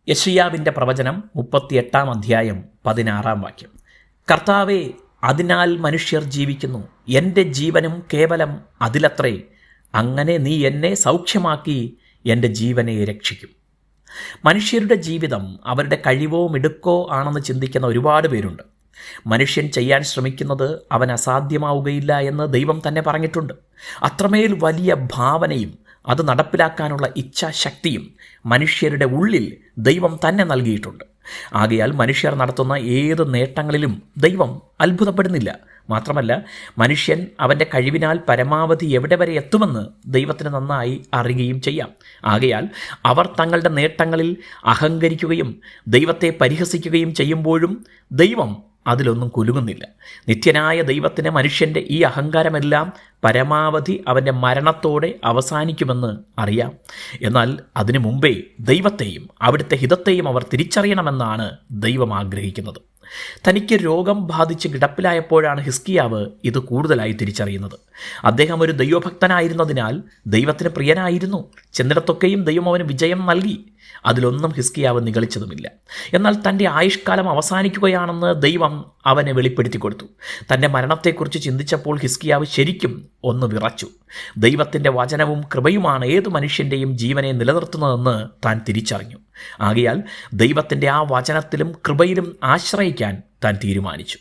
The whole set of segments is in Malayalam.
യെശയ്യാവിൻ്റെ പ്രവചനം 38 അധ്യായം 16 വാക്യം. കർത്താവേ, അതിനാൽ മനുഷ്യർ ജീവിക്കുന്നു, എൻ്റെ ജീവനും കേവലം അതിലത്രേ. അങ്ങനെ നീ എന്നെ സൗഖ്യമാക്കി എൻ്റെ ജീവനെ രക്ഷിക്കും. മനുഷ്യരുടെ ജീവിതം അവരുടെ കഴിവോ മിടുക്കോ ആണെന്ന് ചിന്തിക്കുന്ന ഒരുപാട് പേരുണ്ട്. മനുഷ്യൻ ചെയ്യാൻ ശ്രമിക്കുന്നത് അവൻ അസാധ്യമാവുകയില്ല എന്ന് ദൈവം തന്നെ പറഞ്ഞിട്ടുണ്ട്. അത്രമേൽ വലിയ ഭാവനയും അത് നടപ്പിലാക്കാനുള്ള ഇച്ഛാശക്തിയും മനുഷ്യരുടെ ഉള്ളിൽ ദൈവം തന്നെ നൽകിയിട്ടുണ്ട്. ആകയാൽ മനുഷ്യർ നടത്തുന്ന ഏത് നേട്ടങ്ങളിലും ദൈവം അത്ഭുതപ്പെടുന്നില്ല. മാത്രമല്ല, മനുഷ്യൻ അവൻ്റെ കഴിവിനാൽ പരമാവധി എവിടെ വരെ എത്തുമെന്ന് ദൈവത്തിന് നന്നായി അറിയുകയും ചെയ്യാം. ആകയാൽ അവർ തങ്ങളുടെ നേട്ടങ്ങളിൽ അഹങ്കരിക്കുകയും ദൈവത്തെ പരിഹസിക്കുകയും ചെയ്യുമ്പോഴും ദൈവം അതിലൊന്നും കുലുങ്ങുന്നില്ല. നിത്യനായ ദൈവത്തിന് മനുഷ്യൻ്റെ ഈ അഹങ്കാരമെല്ലാം പരമാവധി അവൻ്റെ മരണത്തോടെ അവസാനിക്കുമെന്ന് അറിയാം. എന്നാൽ അതിനു മുമ്പേ ദൈവത്തെയും അവിടുത്തെ ഹിതത്തെയും അവർ തിരിച്ചറിയണമെന്നാണ് ദൈവം ആഗ്രഹിക്കുന്നത്. തനിക്ക് രോഗം ബാധിച്ച് കിടപ്പിലായപ്പോഴാണ് ഹിസ്കിയാവ് ഇത് കൂടുതലായി തിരിച്ചറിയുന്നത്. അദ്ദേഹം ഒരു ദൈവഭക്തനായിരുന്നതിനാൽ ദൈവത്തിന് പ്രിയനായിരുന്നു. ചെന്നിടത്തൊക്കെയും ദൈവം അവന് വിജയം നൽകി. അതിലൊന്നും ഹിസ്കിയാവ് നിഗളിച്ചതുമില്ല. എന്നാൽ തൻ്റെ ആയുഷ്കാലം അവസാനിക്കുകയാണെന്ന് ദൈവം അവനെ വെളിപ്പെടുത്തി കൊടുത്തു. തൻ്റെ മരണത്തെക്കുറിച്ച് ചിന്തിച്ചപ്പോൾ ഹിസ്കിയാവ് ശരിക്കും ഒന്ന് വിറച്ചു. ദൈവത്തിൻ്റെ വചനവും കൃപയുമാണ് ഏതു മനുഷ്യൻ്റെയും ജീവനെ നിലനിർത്തുന്നതെന്ന് താൻ തിരിച്ചറിഞ്ഞു. ആകയാൽ ദൈവത്തിൻ്റെ ആ വചനത്തിലും കൃപയിലും ആശ്രയിക്കാൻ താൻ തീരുമാനിച്ചു.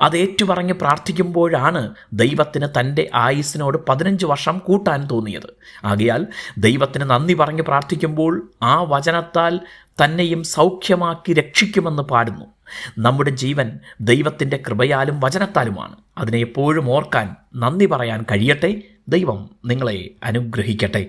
അത് ഏറ്റുപറഞ്ഞ് പ്രാർത്ഥിക്കുമ്പോഴാണ് ദൈവത്തിന് തൻ്റെ ആയുസ്സിനോട് 15 വർഷം കൂട്ടാൻ തോന്നിയത്. ആകയാൽ ദൈവത്തിന് നന്ദി പറഞ്ഞ് പ്രാർത്ഥിക്കുമ്പോൾ ആ വചനത്താൽ തന്നെയും സൗഖ്യമാക്കി രക്ഷിക്കുമെന്ന് പാടുന്നു. നമ്മുടെ ജീവൻ ദൈവത്തിൻ്റെ കൃപയാലും വചനത്താലുമാണ്. അതിനെ എപ്പോഴും ഓർക്കാൻ, നന്ദി പറയാൻ കഴിയട്ടെ. ദൈവം നിങ്ങളെ അനുഗ്രഹിക്കട്ടെ.